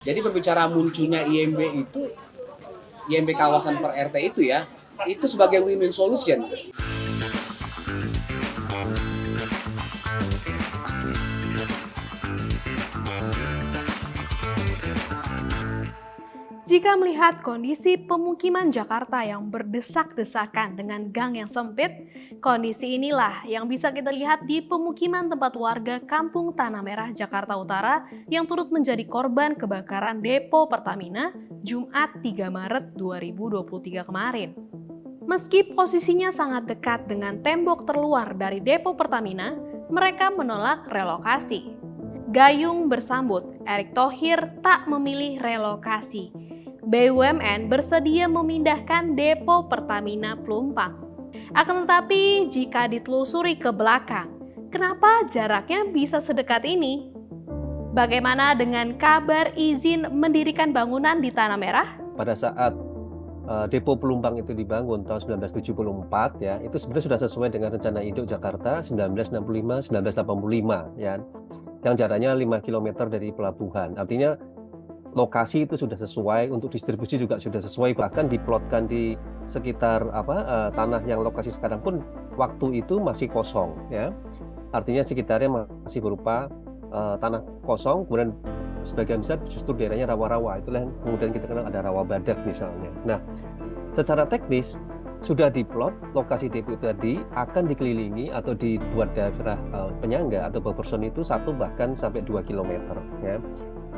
Jadi berbicara munculnya IMB kawasan per RT itu ya, itu sebagai win-win solution. Jika melihat kondisi pemukiman Jakarta yang berdesak-desakan dengan gang yang sempit, kondisi inilah yang bisa kita lihat di pemukiman tempat warga Kampung Tanah Merah, Jakarta Utara yang turut menjadi korban kebakaran depo Pertamina Jumat 3 Maret 2023 kemarin. Meski posisinya sangat dekat dengan tembok terluar dari depo Pertamina, mereka menolak relokasi. Gayung bersambut, Erick Thohir tak memilih relokasi. BUMN bersedia memindahkan depo Pertamina Pelumpang. Akan tetapi, jika ditelusuri ke belakang, kenapa jaraknya bisa sedekat ini? Bagaimana dengan kabar izin mendirikan bangunan di Tanah Merah? Pada saat depo Pelumpang itu dibangun tahun 1974 ya, itu sebenarnya sudah sesuai dengan rencana induk Jakarta 1965-1985 ya. Yang jaraknya 5 km dari pelabuhan. Artinya lokasi itu sudah sesuai, untuk distribusi juga sudah sesuai, bahkan diplotkan di sekitar tanah yang lokasi sekarang pun waktu itu masih kosong ya. Artinya sekitarnya masih berupa tanah kosong, kemudian sebagian besar justru daerahnya rawa-rawa. Itulah yang kemudian kita kenal ada rawa badak misalnya. Nah, secara teknis sudah diplot lokasi depo itu tadi akan dikelilingi atau dibuat daerah penyangga atau buffer zone itu 1 bahkan sampai 2 km ya.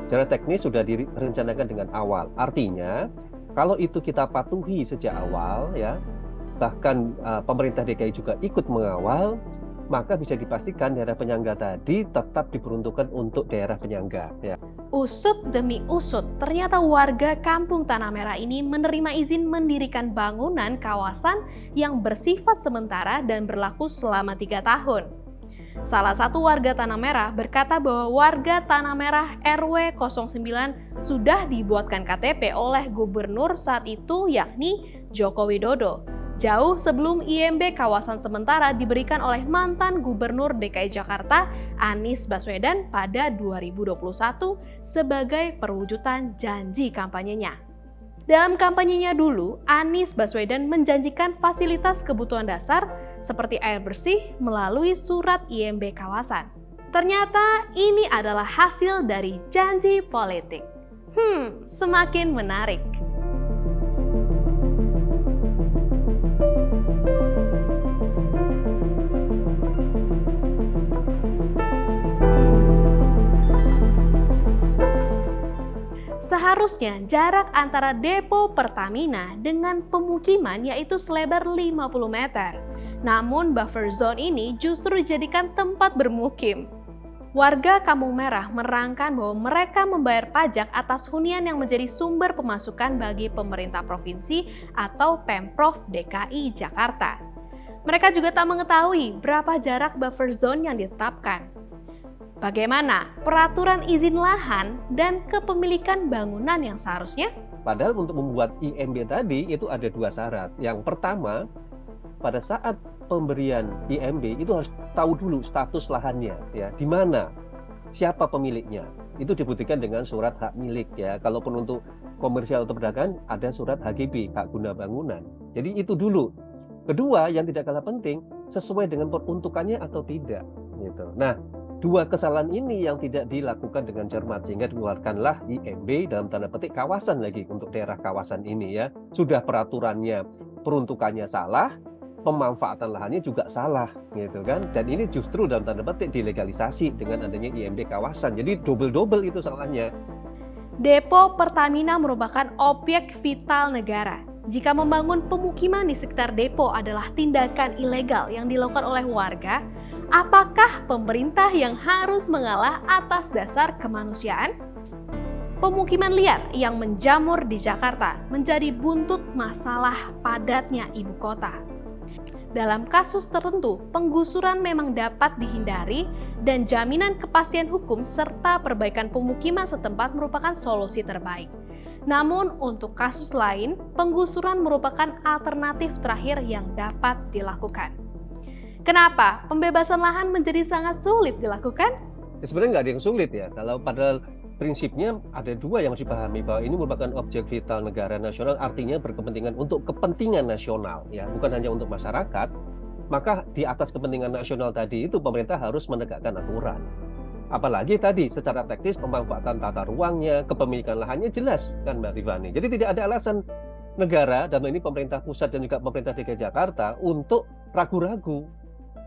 Secara teknis sudah direncanakan dengan awal. Artinya kalau itu kita patuhi sejak awal ya, bahkan pemerintah DKI juga ikut mengawal, maka bisa dipastikan daerah penyangga tadi tetap diperuntukkan untuk daerah penyangga ya. Usut demi usut, ternyata warga Kampung Tanah Merah ini menerima izin mendirikan bangunan kawasan yang bersifat sementara dan berlaku selama 3 tahun. Salah satu warga Tanah Merah berkata bahwa warga Tanah Merah RW 09 sudah dibuatkan KTP oleh gubernur saat itu, yakni Joko Widodo, jauh sebelum IMB kawasan sementara diberikan oleh mantan gubernur DKI Jakarta Anies Baswedan pada 2021 sebagai perwujudan janji kampanyenya. Dalam kampanyenya dulu, Anies Baswedan menjanjikan fasilitas kebutuhan dasar seperti air bersih melalui surat IMB kawasan. Ternyata ini adalah hasil dari janji politik. Semakin menarik. Seharusnya jarak antara depo Pertamina dengan pemukiman yaitu selebar 50 meter. Namun buffer zone ini justru dijadikan tempat bermukim. Warga Kampung Merah menerangkan bahwa mereka membayar pajak atas hunian yang menjadi sumber pemasukan bagi pemerintah provinsi atau Pemprov DKI Jakarta. Mereka juga tak mengetahui berapa jarak buffer zone yang ditetapkan. Bagaimana peraturan izin lahan dan kepemilikan bangunan yang seharusnya? Padahal untuk membuat IMB tadi itu ada 2 syarat. Yang pertama, pada saat pemberian IMB itu harus tahu dulu status lahannya ya, di mana, siapa pemiliknya. Itu dibuktikan dengan surat hak milik ya. Kalaupun untuk komersial atau perdagangan ada surat HGB, hak guna bangunan. Jadi itu dulu. Kedua, yang tidak kalah penting, sesuai dengan peruntukannya atau tidak gitu. Nah, 2 kesalahan ini yang tidak dilakukan dengan cermat sehingga dikeluarkanlah IMB dalam tanda petik kawasan lagi untuk daerah kawasan ini ya. Sudah peraturannya, peruntukannya salah, pemanfaatan lahannya juga salah gitu kan. Dan ini justru dalam tanda petik dilegalisasi dengan adanya IMB kawasan. Jadi double-double itu salahnya. Depo Pertamina merupakan objek vital negara. Jika membangun pemukiman di sekitar depo adalah tindakan ilegal yang dilakukan oleh warga, apakah pemerintah yang harus mengalah atas dasar kemanusiaan? Pemukiman liar yang menjamur di Jakarta menjadi buntut masalah padatnya ibu kota. Dalam kasus tertentu, penggusuran memang dapat dihindari dan jaminan kepastian hukum serta perbaikan pemukiman setempat merupakan solusi terbaik. Namun untuk kasus lain, penggusuran merupakan alternatif terakhir yang dapat dilakukan. Kenapa pembebasan lahan menjadi sangat sulit dilakukan? Sebenarnya nggak ada yang sulit ya. Kalau padahal prinsipnya ada dua yang harus dipahami, bahwa ini merupakan objek vital negara nasional, artinya berkepentingan untuk kepentingan nasional, ya, bukan hanya untuk masyarakat. Maka di atas kepentingan nasional tadi itu pemerintah harus menegakkan aturan. Apalagi tadi secara teknis pemanfaatan tata ruangnya, kepemilikan lahannya jelas kan Mbak Tiffany. Jadi tidak ada alasan negara, dan ini pemerintah pusat dan juga pemerintah DKI Jakarta untuk ragu-ragu.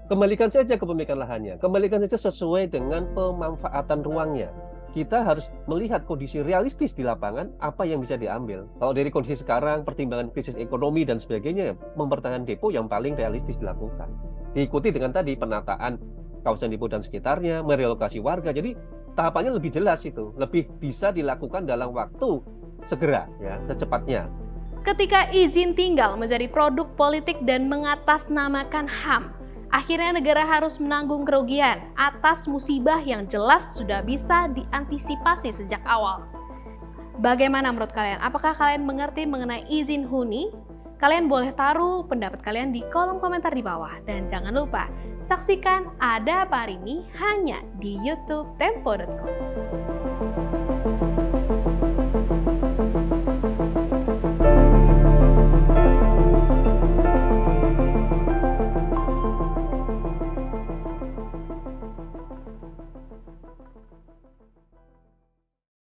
Kembalikan saja kepemilikan lahannya, kembalikan saja sesuai dengan pemanfaatan ruangnya. Kita harus melihat kondisi realistis di lapangan, apa yang bisa diambil. Kalau dari kondisi sekarang, pertimbangan krisis ekonomi dan sebagainya, mempertahankan depo yang paling realistis dilakukan. Diikuti dengan tadi penataan kawasan depo dan sekitarnya, merelokasi warga. Jadi tahapannya lebih jelas itu, lebih bisa dilakukan dalam waktu segera, ya, secepatnya. Ketika izin tinggal menjadi produk politik dan mengatasnamakan HAM, akhirnya negara harus menanggung kerugian atas musibah yang jelas sudah bisa diantisipasi sejak awal. Bagaimana menurut kalian? Apakah kalian mengerti mengenai izin huni? Kalian boleh taruh pendapat kalian di kolom komentar di bawah. Dan jangan lupa, saksikan Ada Apa Hari Ini hanya di YouTube Tempo.com.